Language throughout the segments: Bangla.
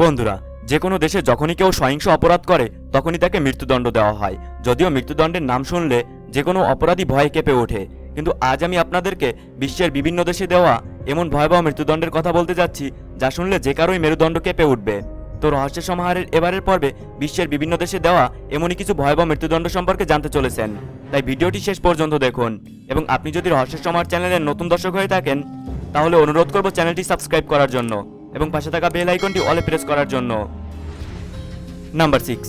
বন্ধুরা, যে কোনো দেশে যখনই কেউ সহিংস অপরাধ করে তখনই তাকে মৃত্যুদণ্ড দেওয়া হয়। যদিও মৃত্যুদণ্ডের নাম শুনলে যে কোনো অপরাধী ভয়ে কেঁপে ওঠে, কিন্তু আজ আমি আপনাদেরকে বিশ্বের বিভিন্ন দেশে দেওয়া এমন ভয়াবহ মৃত্যুদণ্ডের কথা বলতে যাচ্ছি যা শুনলে যে কারোই মেরুদণ্ড কেঁপে উঠবে। তো রহস্যের সমাহারের এবারের পর্বে বিশ্বের বিভিন্ন দেশে দেওয়া এমনই কিছু ভয়াবহ মৃত্যুদণ্ড সম্পর্কে জানতে চলেছেন, তাই ভিডিওটি শেষ পর্যন্ত দেখুন। এবং আপনি যদি রহস্যের সমাহার চ্যানেলের নতুন দর্শক হয়ে থাকেন তাহলে অনুরোধ করব চ্যানেলটি সাবস্ক্রাইব করার জন্য এবং পাশে থাকা বেল আইকনটি অলে প্রেস করার জন্য। নাম্বার 6।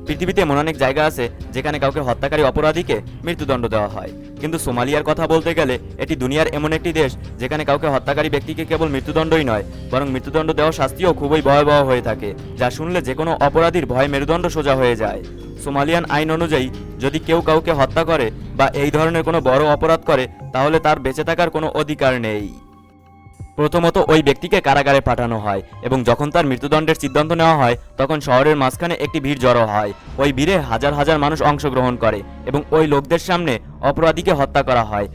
পৃথিবীতে এমন অনেক জায়গা আছে যেখানে কাউকে হত্যাকারী অপরাধীকে মৃত্যুদণ্ড দেওয়া হয়, কিন্তু সোমালিয়ার কথা বলতে গেলে এটি দুনিয়ার এমন একটি দেশ যেখানে কাউকে হত্যাকারী ব্যক্তিকে কেবল মৃত্যুদণ্ডই নয় বরং মৃত্যুদণ্ড দেওয়া শাস্তিও খুবই ভয়াবহ হয়ে থাকে, যা শুনলে যে কোনো অপরাধীর ভয়ে মেরুদণ্ড সোজা হয়ে যায়। সোমালিয়ান আইন অনুযায়ী যদি কেউ কাউকে হত্যা করে বা এই ধরনের কোনো বড় অপরাধ করে তাহলে তার বেঁচে থাকার কোনো অধিকার নেই। প্রথমত ওই ব্যক্তিকে কারাগারে পাঠানো হয় এবং যখন তার মৃত্যুদণ্ডের সিদ্ধান্ত নেওয়া হয় তখন শহরের মাঝখানে একটি ভিড় জড়ো হয়। ওই ভিড়ে হাজার হাজার মানুষ অংশগ্রহণ করে এবং ওই লোকদের সামনে অপরাধীকে হত্যা করা হয়।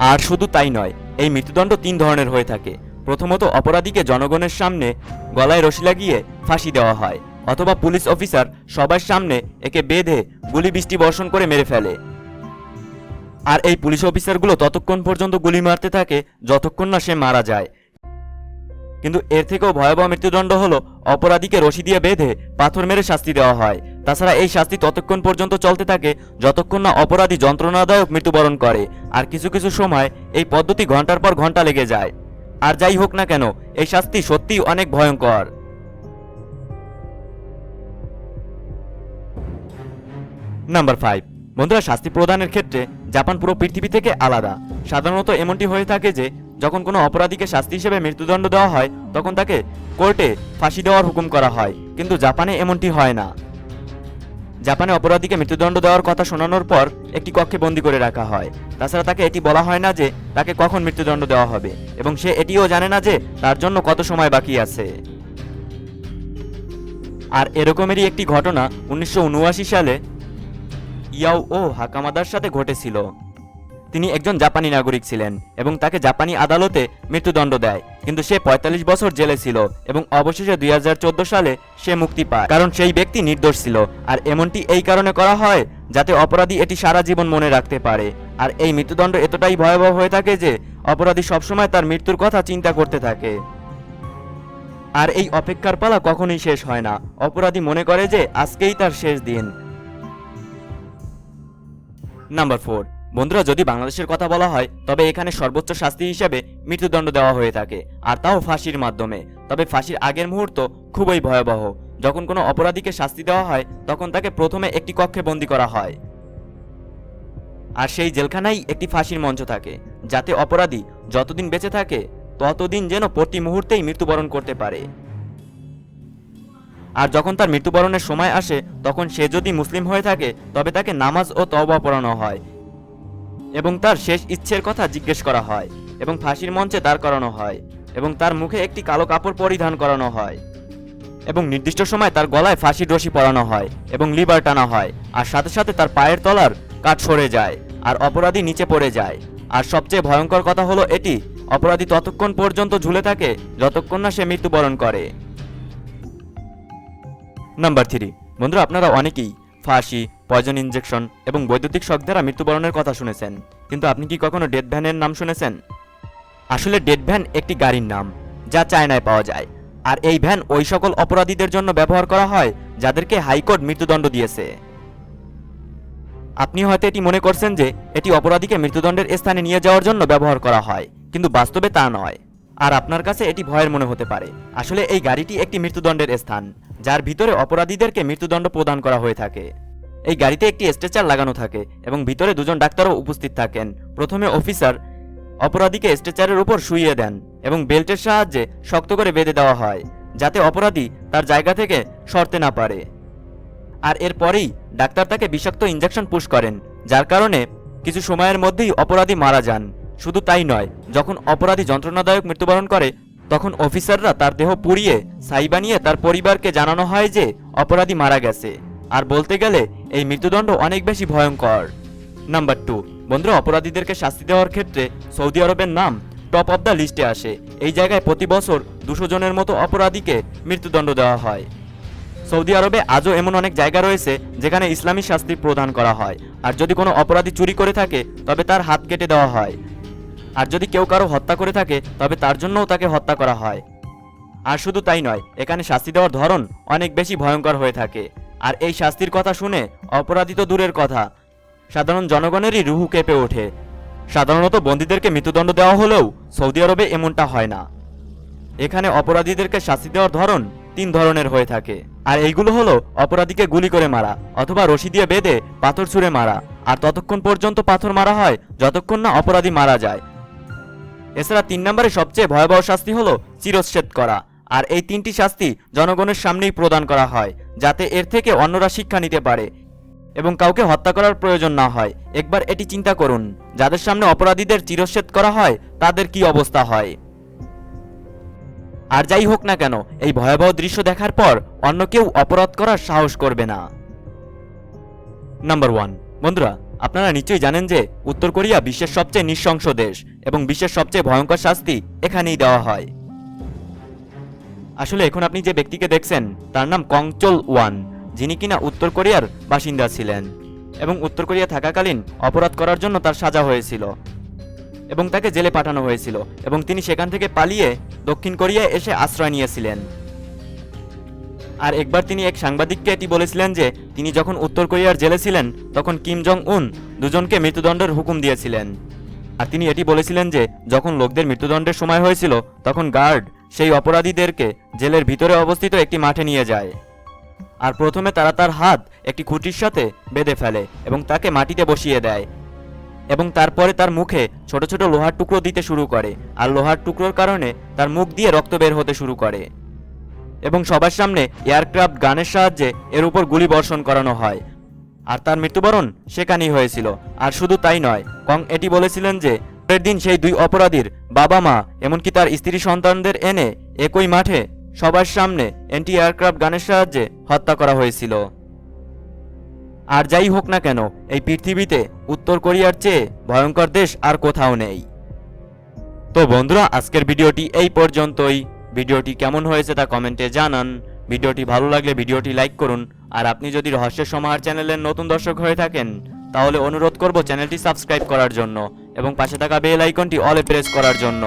আর শুধু তাই নয়, এই মৃত্যুদণ্ড 3 ধরনের হয়ে থাকে। প্রথমত অপরাধীকে জনগণের সামনে গলায় রশি লাগিয়ে ফাঁসি দেওয়া হয়, অথবা পুলিশ অফিসার সবার সামনে একে বেঁধে গুলি বৃষ্টি বর্ষণ করে মেরে ফেলে। আর এই পুলিশ অফিসারগুলো ততক্ষণ পর্যন্ত গুলি মারতে থাকে যতক্ষণ না সে মারা যায়। কিন্তু এর থেকেও ভয়াবহ মৃত্যুদণ্ড হলো অপরাধীকে রশি দিয়ে বেঁধে পাথর মেরে শাস্তি দেওয়া হয়। তাছাড়া এই শাস্তি ততক্ষণ পর্যন্ত চলতে থাকে যতক্ষণ না অপরাধী যন্ত্রণাদায়ক মৃত্যুবরণ করে, আর কিছু কিছু সময় এই পদ্ধতি ঘন্টার পর ঘন্টা লেগে যায়। আর যাই হোক না কেন, এই শাস্তি সত্যিই অনেক ভয়ঙ্কর। নাম্বার 5। বন্ধুরা, শাস্তি প্রদানের ক্ষেত্রে জাপান পুরো পৃথিবী থেকে আলাদা। সাধারণত এমনটি হয়ে থাকে যে যখন কোনো অপরাধীকে শাস্তি হিসেবে মৃত্যুদণ্ড দেওয়া হয় তখন তাকে কোর্টে ফাঁসি দেওয়ার হুকুম করা হয়, কিন্তু জাপানে এমনটি হয় না। জাপানে অপরাধীকে মৃত্যুদণ্ড দেওয়ার কথা শোনানোর পর একটি কক্ষে বন্দী করে রাখা হয়। তাছাড়া তাকে এটি বলা হয় না যে তাকে কখন মৃত্যুদণ্ড দেওয়া হবে, এবং সে এটিও জানে না যে তার জন্য কত সময় বাকি আছে। আর এরকমেরই একটি ঘটনা 1979 সালে ইয়াও ও হাকামাদার সাথে ঘটেছিল। তিনি একজন জাপানি নাগরিক ছিলেন এবং তাকে জাপানি আদালতে মৃত্যুদণ্ড দেয়, কিন্তু সে 45 বছর জেলে ছিল এবং অবশেষে 2014 সালে সে মুক্তি পায়, কারণ সেই ব্যক্তি নির্দোষ ছিল। আর এমনটি এই কারণে করা হয় যাতে অপরাধী এটি সারা জীবন মনে রাখতে পারে। আর এই মৃত্যুদণ্ড এতটাই ভয়াবহ হয়ে থাকে যে অপরাধী সবসময় তার মৃত্যুর কথা চিন্তা করতে থাকে। আর এই অপেক্ষার পালা কখনোই শেষ হয় না। অপরাধী মনে করে যে আজকেই তার শেষ দিন। নাম্বার 4। বন্ধুরা, যদি বাংলাদেশের কথা বলা হয় তবে এখানে সর্বোচ্চ শাস্তি হিসেবে মৃত্যুদণ্ড দেওয়া হয়ে থাকে, আর তাও ফাঁসির মাধ্যমে। তবে ফাঁসির আগের মুহূর্ত খুবই ভয়াবহ। যখন কোনো অপরাধীকে শাস্তি দেওয়া হয় তখন তাকে প্রথমে একটি কক্ষে বন্দী করা হয়, আর সেই জেলখানায় একটি ফাঁসির মঞ্চ থাকে যাতে অপরাধী যতদিন বেঁচে থাকে ততদিন যেন প্রতি মুহূর্তেই মৃত্যুবরণ করতে পারে। আর যখন তার মৃত্যুবরণের সময় আসে তখন সে যদি মুসলিম হয়ে থাকে তবে তাকে নামাজ ও তওবা পড়ানো হয় এবং তার শেষ ইচ্ছের কথা জিজ্ঞেস করা হয় এবং ফাঁসির মঞ্চে দাঁড় করানো হয় এবং তার মুখে একটি কালো কাপড় পরিধান করানো হয় এবং নির্দিষ্ট সময় তার গলায় ফাঁসির রশি পরানো হয় এবং লিভার টানা হয়, আর সাথে সাথে তার পায়ের তলার কাঠ সরে যায় আর অপরাধী নিচে পড়ে যায়। আর সবচেয়ে ভয়ঙ্কর কথা হলো এটি, অপরাধী ততক্ষণ পর্যন্ত ঝুলে থাকে যতক্ষণ না সে মৃত্যুবরণ করে। নাম্বার 3। বন্ধুরা, আপনারা অনেকেই ফাঁসি, পয়জন ইনজেকশন এবং বৈদ্যুতিক শক দ্বারা মৃত্যুবরণের কথা শুনেছেন, কিন্তু আপনি কি কখনো ডেথ ভ্যানের নাম শুনেছেন? আসলে ডেথ ভ্যান একটি গাড়ির নাম যা চায়নায় পাওয়া যায়, আর এই ভ্যান ওই সকল অপরাধীদের জন্য ব্যবহার করা হয় যাদেরকে হাইকোর্ট মৃত্যুদণ্ড দিয়েছে। আপনি হয়তো এটি মনে করছেন যে এটি অপরাধীকে মৃত্যুদণ্ডের স্থানে নিয়ে যাওয়ার জন্য ব্যবহার করা হয়, কিন্তু বাস্তবে তা নয়। আর আপনার কাছে এটি ভয়ের মনে হতে পারে। আসলে এই গাড়িটি একটি মৃত্যুদণ্ডের স্থান যার ভিতরে অপরাধীদেরকে মৃত্যুদণ্ড প্রদান করা হয়ে থাকে। এই গাড়িতে একটি স্ট্রেচার লাগানো থাকে এবং ভিতরে 2 জন ডাক্তারও উপস্থিত থাকেন। প্রথমে অফিসার অপরাধীকে স্ট্রেচারের উপর শুইয়ে দেন এবং বেল্টের সাহায্যে শক্ত করে বেঁধে দেওয়া হয় যাতে অপরাধী তার জায়গা থেকে সরতে না পারে। আর এরপরেই ডাক্তার তাকে বিষাক্ত ইনজেকশন পুশ করেন, যার কারণে কিছু সময়ের মধ্যেই অপরাধী মারা যান। শুধু তাই নয়, যখন অপরাধী যন্ত্রণাদায়ক মৃত্যুবরণ করে তখন অফিসাররা তার দেহ পুড়িয়ে ছাই বানিয়ে তার পরিবারকে জানানো হয় যে অপরাধী মারা গেছে। আর বলতে গেলে এই মৃত্যুদণ্ড অনেক বেশি ভয়ঙ্কর। নাম্বার 2। বন্ধুরা, অপরাধীদেরকে শাস্তি দেওয়ার ক্ষেত্রে সৌদি আরবের নাম টপ অফ দ্য লিস্টে আসে। এই জায়গায় প্রতি বছর 200 জনের মতো অপরাধীকে মৃত্যুদণ্ড দেওয়া হয়। সৌদি আরবে আজও এমন অনেক জায়গা রয়েছে যেখানে ইসলামী শাস্তি প্রদান করা হয়। আর যদি কোনো অপরাধী চুরি করে থাকে তবে তার হাত কেটে দেওয়া হয়। আর যদি কেউ কারো হত্যা করে থাকে তবে তার জন্যও তাকে হত্যা করা হয়। আর শুধু তাই নয়, এখানে শাস্তি দেওয়ার ধরন অনেক বেশি ভয়ঙ্কর হয়ে থাকে। আর এই শাস্তির কথা শুনে অপরাধী তো দূরের কথা, সাধারণ জনগণেরই রুহু কেঁপে ওঠে। সাধারণত বন্দীদেরকে মৃত্যুদণ্ড দেওয়া হলেও সৌদি আরবে এমনটা হয় না। এখানে অপরাধীদেরকে শাস্তি দেওয়ার ধরন 3 ধরনের হয়ে থাকে। আর এইগুলো হলো অপরাধীকে গুলি করে মারা, অথবা রশি দিয়ে বেঁধে পাথর ছুঁড়ে মারা, আর ততক্ষণ পর্যন্ত পাথর মারা হয় যতক্ষণ না অপরাধী মারা যায়। এছাড়া 3 নম্বরে সবচেয়ে ভয়াবহ শাস্তি হলো চিরচ্ছেদ করা। আর এই 3টি শাস্তি জনগণের সামনেই প্রদান করা হয়, যাতে এর থেকে অন্যরা শিক্ষা নিতে পারে এবং কাউকে হত্যা করার প্রয়োজন না হয়। একবার এটি চিন্তা করুন, যাদের সামনে অপরাধীদের চিরচ্ছেদ করা হয় তাদের কি অবস্থা হয়। আর যাই হোক না কেন, এই ভয়াবহ দৃশ্য দেখার পর অন্য কেউ অপরাধ করার সাহস করবে না। নাম্বার 1। বন্ধুরা, আপনারা নিশ্চয়ই জানেন যে উত্তর কোরিয়া বিশ্বের সবচেয়ে নৃশংস দেশ এবং বিশ্বের সবচেয়ে ভয়ঙ্কর শাস্তি এখানেই দেওয়া হয়। আসলে এখন আপনি যে ব্যক্তিকে দেখছেন তার নাম কং চোল ওয়ান, যিনি কিনা উত্তর কোরিয়ার বাসিন্দা ছিলেন এবং উত্তর কোরিয়া থাকাকালীন অপরাধ করার জন্য তার সাজা হয়েছিল এবং তাকে জেলে পাঠানো হয়েছিল এবং তিনি সেখান থেকে পালিয়ে দক্ষিণ কোরিয়ায় এসে আশ্রয় নিয়েছিলেন। আর একবার তিনি এক সাংবাদিককে এটি বলেছিলেন যে তিনি যখন উত্তর কোরিয়ার জেলে ছিলেন তখন কিম জং উন দুজনকে মৃত্যুদণ্ডের হুকুম দিয়েছিলেন। আর তিনি এটি বলেছিলেন যে যখন লোকদের মৃত্যুদণ্ডের সময় হয়েছিল তখন গার্ড সেই অপরাধীদেরকে জেলের ভিতরে অবস্থিত একটি মাঠে নিয়ে যায়। আর প্রথমে তারা তার হাত একটি খুঁটির সাথে বেঁধে ফেলে এবং তাকে মাটিতে বসিয়ে দেয় এবং তারপরে তার মুখে ছোট ছোট লোহার টুকরো দিতে শুরু করে। আর লোহার টুকরোর কারণে তার মুখ দিয়ে রক্ত বের হতে শুরু করে এবং সবার সামনে এয়ারক্রাফট গানের সাহায্যে এর উপর গুলি বর্ষণ করানো হয়। আর তার মৃত্যুবরণ সেখানেই হয়েছিল। আর শুধু তাই নয়, কং এটি বলেছিলেন যে পরের দিন সেই 2 অপরাধীর বাবা মা এমনকি তার স্ত্রী সন্তানদের এনে একই মাঠে সবার সামনে অ্যান্টি এয়ারক্রাফট গানের সাহায্যে হত্যা করা হয়েছিল। আর যাই হোক না কেন, এই পৃথিবীতে উত্তর কোরিয়ার চেয়ে ভয়ঙ্কর দেশ আর কোথাও নেই। তো বন্ধুরা, আজকের ভিডিওটি এই পর্যন্তই। ভিডিওটি কেমন হয়েছে তা কমেন্টে জানান। ভিডিওটি ভালো লাগলে ভিডিওটি লাইক করুন। আর আপনি যদি রহস্যের সমাহার চ্যানেলের নতুন দর্শক হয়ে থাকেন তাহলে অনুরোধ করব চ্যানেলটি সাবস্ক্রাইব করার জন্য এবং পাশে থাকা বেল আইকনটি অলে প্রেস করার জন্য।